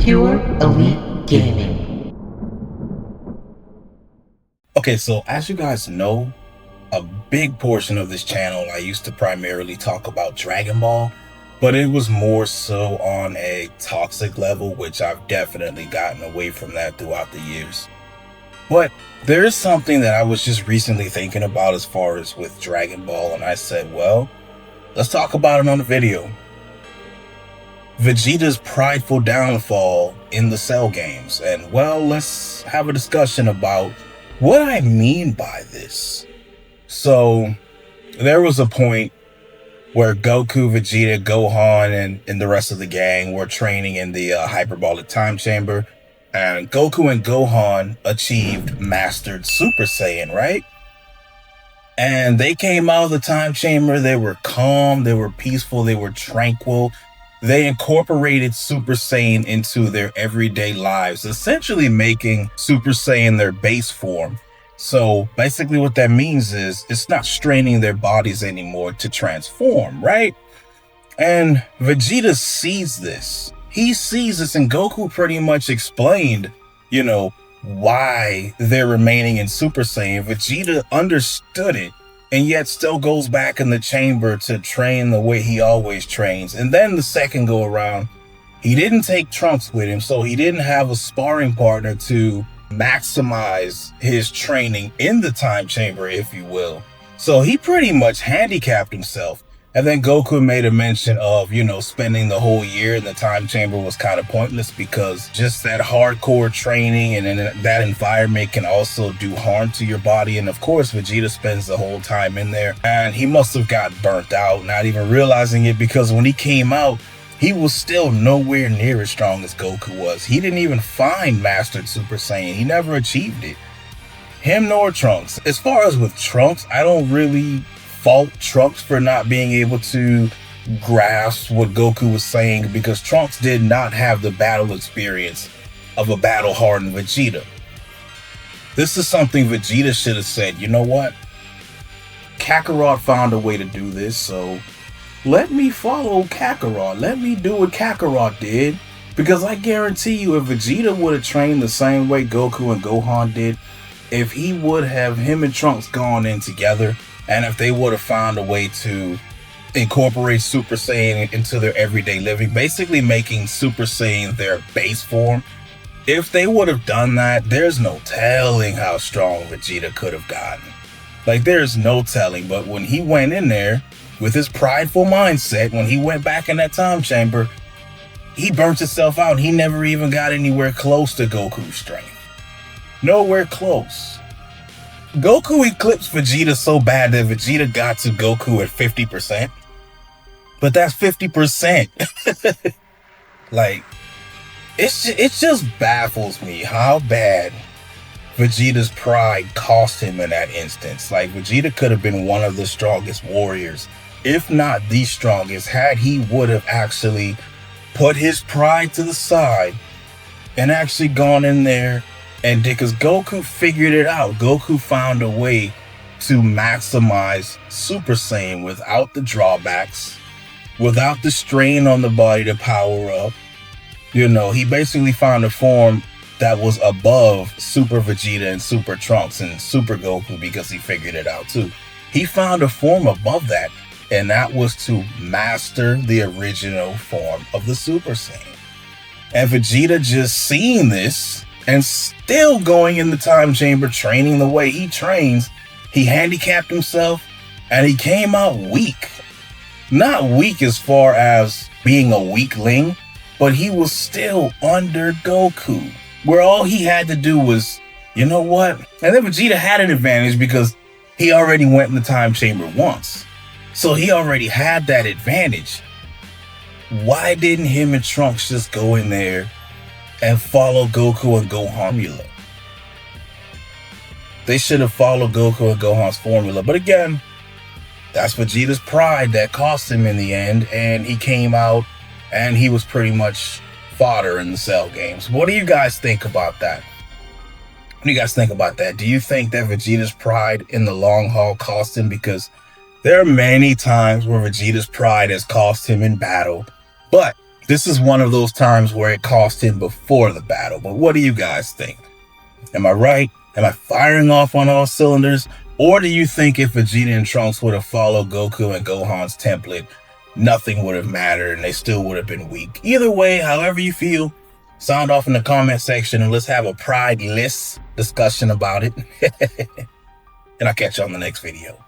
Pure Elite Gaming. Okay, so as you guys know, a big portion of this channel I used to primarily talk about Dragon Ball, but it was more so on a toxic level, which I've definitely gotten away from that throughout the years. But there is something that I was just recently thinking about as far as with Dragon Ball, and I said, well, let's talk about it on the video. Vegeta's prideful downfall in the Cell games, and well, let's have a discussion about what I mean by this. So, there was a point where Goku, Vegeta, Gohan, and the rest of the gang were training in the hyperbolic time chamber, and Goku and Gohan achieved mastered Super Saiyan, right? And they came out of the time chamber, they were calm, they were peaceful, they were tranquil. They incorporated Super Saiyan into their everyday lives, essentially making Super Saiyan their base form. So basically what that means is it's not straining their bodies anymore to transform, right? And Vegeta sees this. He sees this, and Goku pretty much explained, why they're remaining in Super Saiyan. Vegeta understood it, and yet still goes back in the chamber to train the way he always trains. And then the second go around, he didn't take Trunks with him, so he didn't have a sparring partner to maximize his training in the time chamber, if you will. So he pretty much handicapped himself. And then Goku made a mention of, spending the whole year in the time chamber was kind of pointless because just that hardcore training and then that environment can also do harm to your body. And of course, Vegeta spends the whole time in there, and he must have got burnt out, not even realizing it, because when he came out, he was still nowhere near as strong as Goku was. He didn't even find Mastered Super Saiyan. He never achieved it. Him nor Trunks. As far as with Trunks, I don't really fault Trunks for not being able to grasp what Goku was saying, because Trunks did not have the battle experience of a battle-hardened Vegeta. This is something Vegeta should have said, you know what? Kakarot found a way to do this, so let me follow Kakarot. Let me do what Kakarot did. Because I guarantee you, if Vegeta would have trained the same way Goku and Gohan did, if he would have, him and Trunks gone in together, and if they would have found a way to incorporate Super Saiyan into their everyday living, basically making Super Saiyan their base form, if they would have done that, there's no telling how strong Vegeta could have gotten. Like, there's no telling. But when he went in there with his prideful mindset, when he went back in that time chamber, he burnt himself out. He never even got anywhere close to Goku's strength. Nowhere close. Goku eclipsed Vegeta so bad that Vegeta got to Goku at 50%. But that's 50%. Like, it just baffles me how bad Vegeta's pride cost him in that instance. Like, Vegeta could have been one of the strongest warriors, if not the strongest, had he would have actually put his pride to the side and actually gone in there. And because Goku figured it out, Goku found a way to maximize Super Saiyan without the drawbacks, without the strain on the body to power up. He basically found a form that was above Super Vegeta and Super Trunks and Super Goku, because he figured it out too. He found a form above that, and that was to master the original form of the Super Saiyan. And Vegeta, just seeing this and still going in the time chamber, training the way he trains, he handicapped himself, and he came out weak. Not weak as far as being a weakling, but he was still under Goku, where all he had to do was, you know what? And then Vegeta had an advantage because he already went in the time chamber once. So he already had that advantage. Why didn't him and Trunks just go in there and follow Goku and Gohan's formula? They should have followed Goku and Gohan's formula. But again, that's Vegeta's pride that cost him in the end. And he came out and he was pretty much fodder in the Cell games. What do you guys think about that? What do you guys think about that? Do you think that Vegeta's pride in the long haul cost him? Because there are many times where Vegeta's pride has cost him in battle. But This is one of those times where it cost him before the battle. But what do you guys think? Am I right? Am I firing off on all cylinders? Or do you think if Vegeta and Trunks would have followed Goku and Gohan's template, nothing would have mattered and they still would have been weak? Either way, however you feel, sound off in the comment section and let's have a pride-less discussion about it. And I'll catch you on the next video.